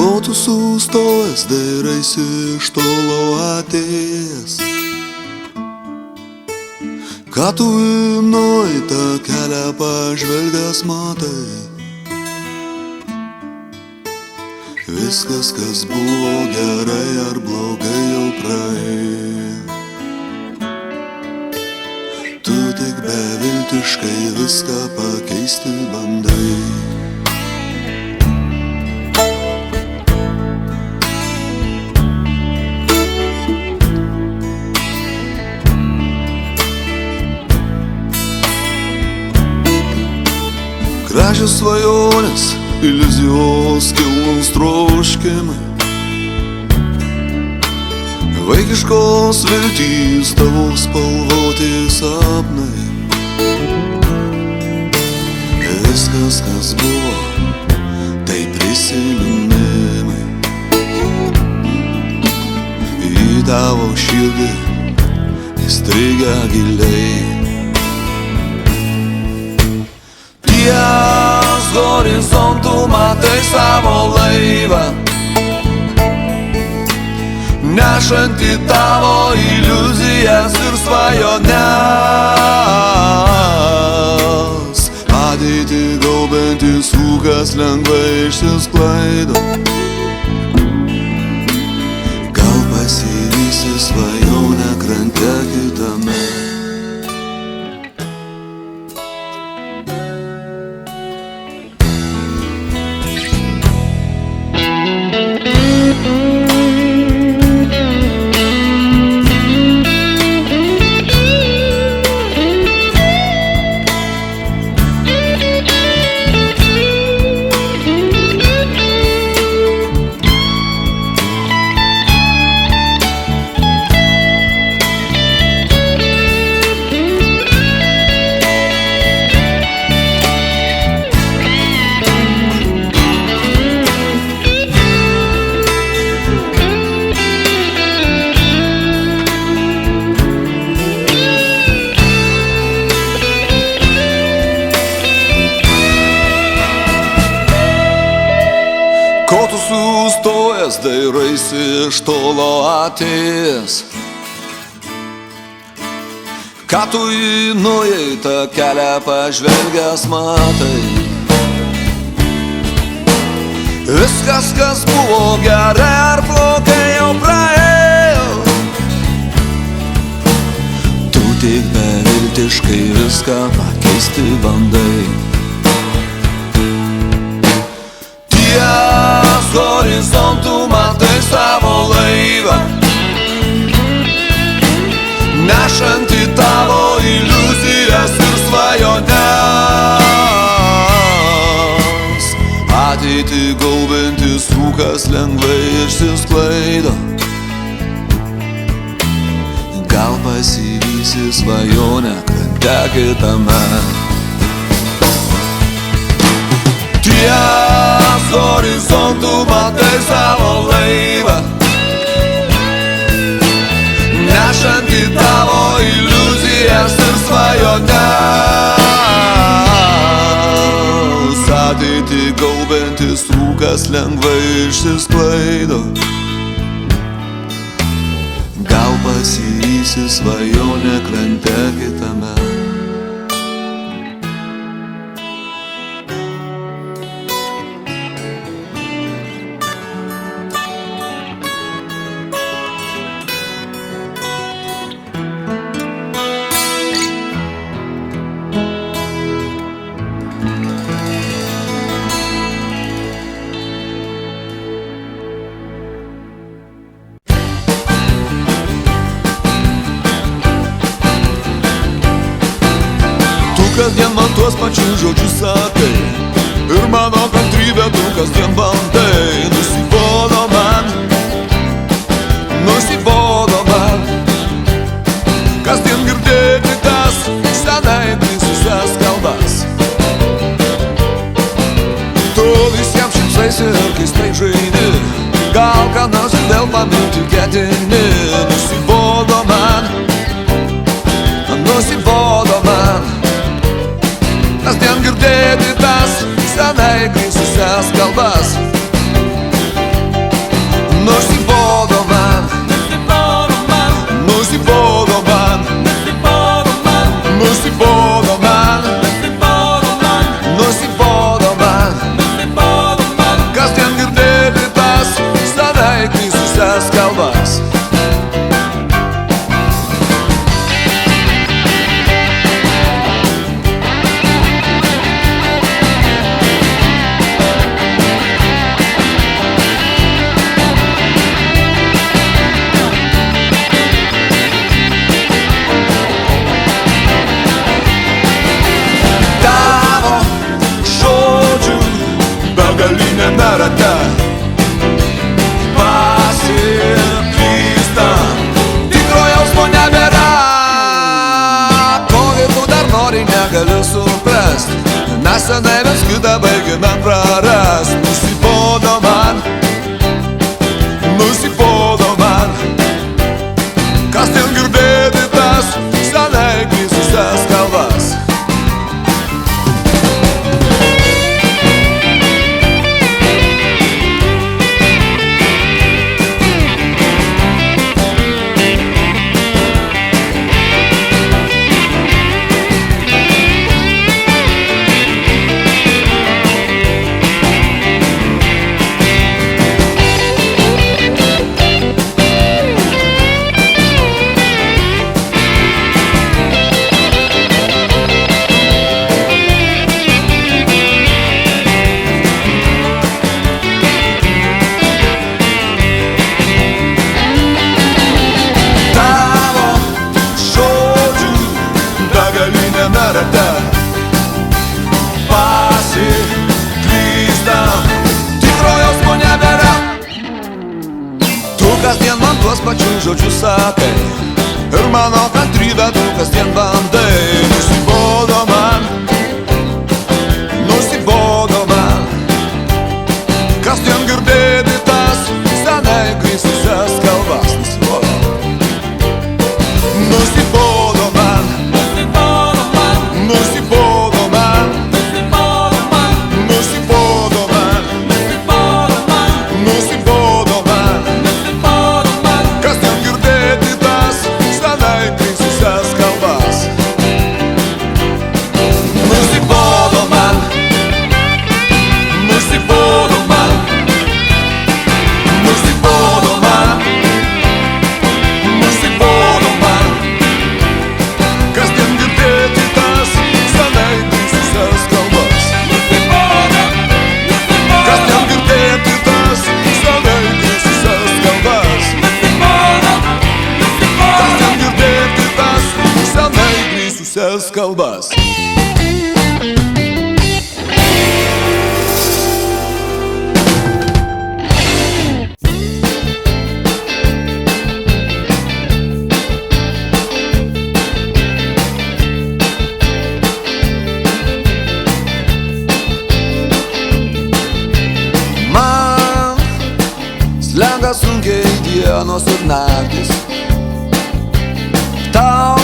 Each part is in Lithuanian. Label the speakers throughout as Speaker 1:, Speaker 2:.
Speaker 1: Ko tu sustojęs, dairaisi iš tolo atėjęs? Ką tu nuo tą kelią pažvelgęs matai? Viskas, kas buvo gerai ar blogai, jau praėjo. Tu tik beviltiškai viską pakeisti bandai. Gražios svajonės, iliuzijos, kilnūs troškimai, vaikiškos viltys, tavo spalvoti sapnai. Viskas, kas buvo, tai prisiminimai. Į tavo širdį įstrigę giliai. Ties horizontų matai savo laivą, nešantį tavo iliuzijas ir svajones. Ateitį gaubiantis rūkas lengvai išsisklaido. Gal pasivysi svajonę krante kitame. Ko tu sustojęs, dairaisi iš tolo atėjęs? Ką tu į nuėjai tą kelią pažvelgęs matai? Viskas, kas buvo gerai ar blogai, jau praėjo. Tu tik beviltiškai viską pakeisti bandai. Ties horizontų matai savo laivą, nešantį tavo iliuzijas ir svajones. Ateitį gaubiantis rūkas lengvai išsisklaido. Gal pasivysi svajonę krante kitame. Ties horizontų matai savo laivą, nešantį tavo iliuzijas ir svajones. Ateitį gaubiantis rūkas lengvai išsisklaido. Gal pasivysi svajonę krante kitame. Kasdien man tuos pačius žodžius sakai ir mano kantrybę tu kasdien bandai. Nusibodo man kasdien girdėti tas senai prisusias kalbas. Tu visiems šypsaisi ir keistai žaidi, gal ką nors ir vėl paminti ketini. Nusibodo man kasdien girdėti tas senai grįsusias kalbas. senai mes kitą baigėme praras. Nusibodo man, kasdien girdėti tas senai grįsusias kalbas. Pasiklystam, tikro jausmo nebėra. Tu kasdien man tuos pačius žodžius sakai ir mano kantrybę tu kasdien bandai. Nusibodo man, kasdien girdėti tas senai grįsusias kalbas. Nusibodo man, kasdien girdėti tas senai grįsusias kalbas. Nusibodo man, kasdien girdėti tas senai grįsusias kalbas. Kasdien girdėti tas senai grįsusias kalbas. Kasdien girdėti tas senai grįsusias kalbas. Slenka sunkiai dienos ir naktis, tau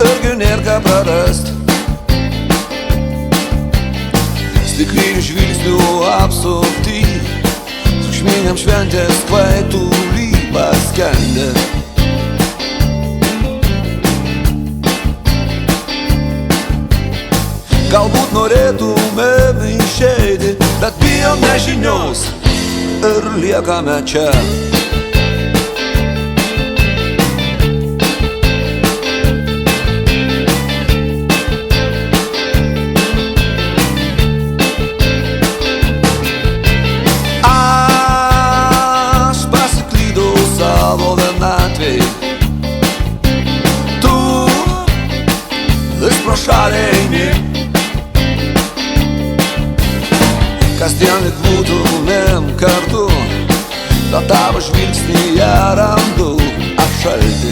Speaker 1: irgi nėr ką prarast. Stiklinių žvilgsnių apsupti, triukšmingam šventės kvaitulį paskendę. Galbūt norėtumėm išeiti, bet bijom nežinios ir liekame čia. Aš pasiklydau savo vienatvėj, tu vis pro šalį eini. Kasdien lyg būtumėm kartu, bet tavo žvilgsnyje randu apšalti.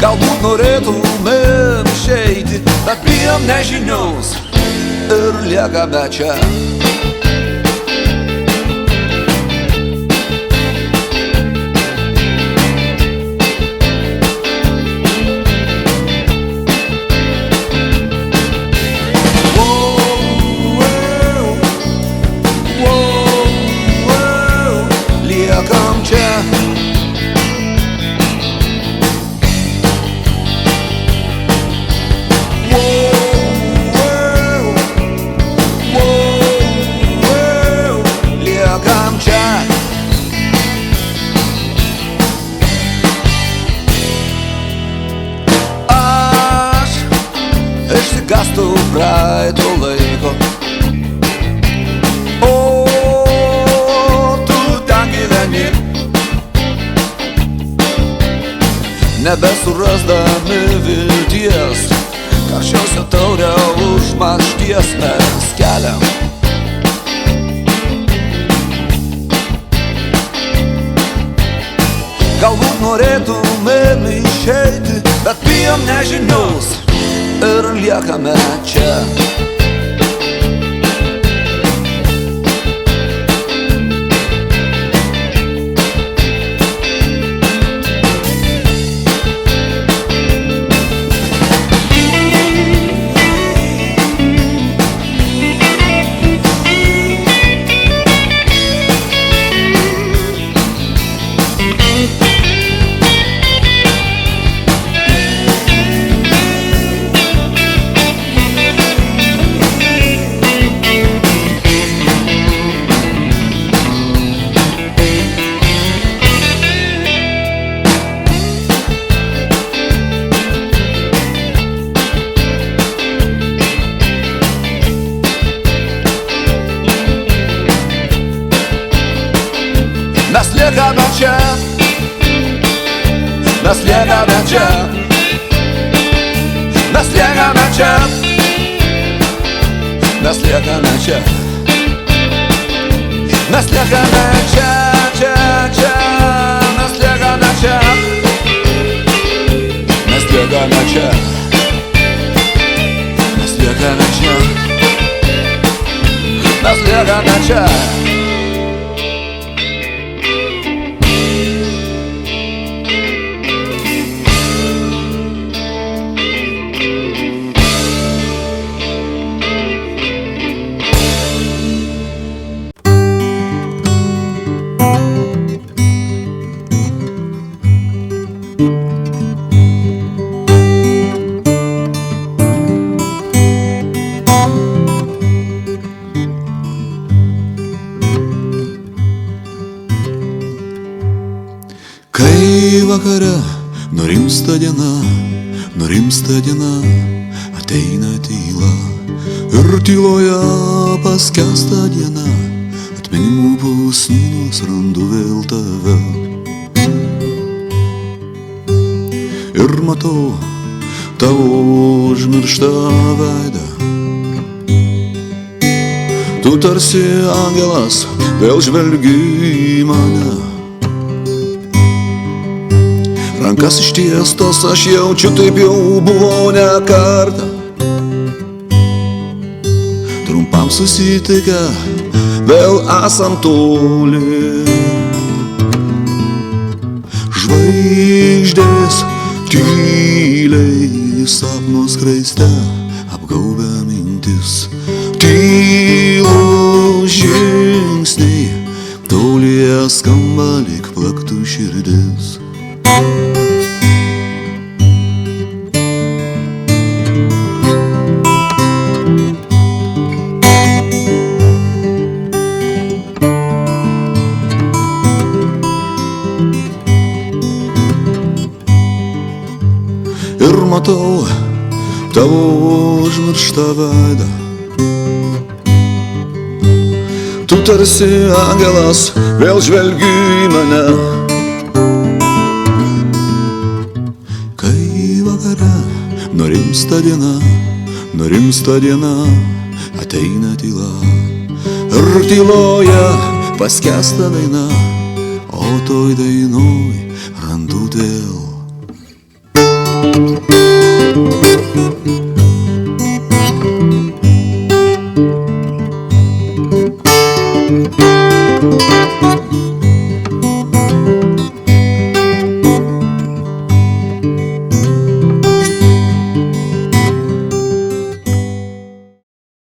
Speaker 1: Galbūt norėtumėm išeiti, bet bijom nežinios ir liekame čia. Išsigąstu praeito laiko, o tu ten gyveni, nebesurasdami vilties, karščiausią taurę užmaršties mes keliam. Galbūt norėtumėm išeiti, bet bijom nežinios ir liekame čia. Mes liekame čia, mes liekame čia, mes liekame čia, mes liekame čia, mes liekame čia, čia, čia, mes liekame čia, mes liekame čia, mes liekame čia, mes liekame čia.
Speaker 2: Kai vakare nurimsta diena, ateina tyla ir tyloje paskęsta diena, atminimų pusnynus randu vėl tave. Ir matau tavo užmirštą veidą, tu tarsi angelas, vėl žvelgi į mane. Rankas ištiestos aš jaučiu, taip jau buvo ne kartą. Trumpam susitikę, vėl esam toli. Žvaigždės tyliai sapno skraiste apgaubia mintis. Tylūs žingsniai tolyje skamba lyg plaktų širdis. Ir matau tavo užmirštą veidą, tu tarsi angelas, vėl žvelgi į mane. Kai vakare nurimsta diena, ateina tyla ir tyloje paskęsta daina, o toj dainoj randu vėl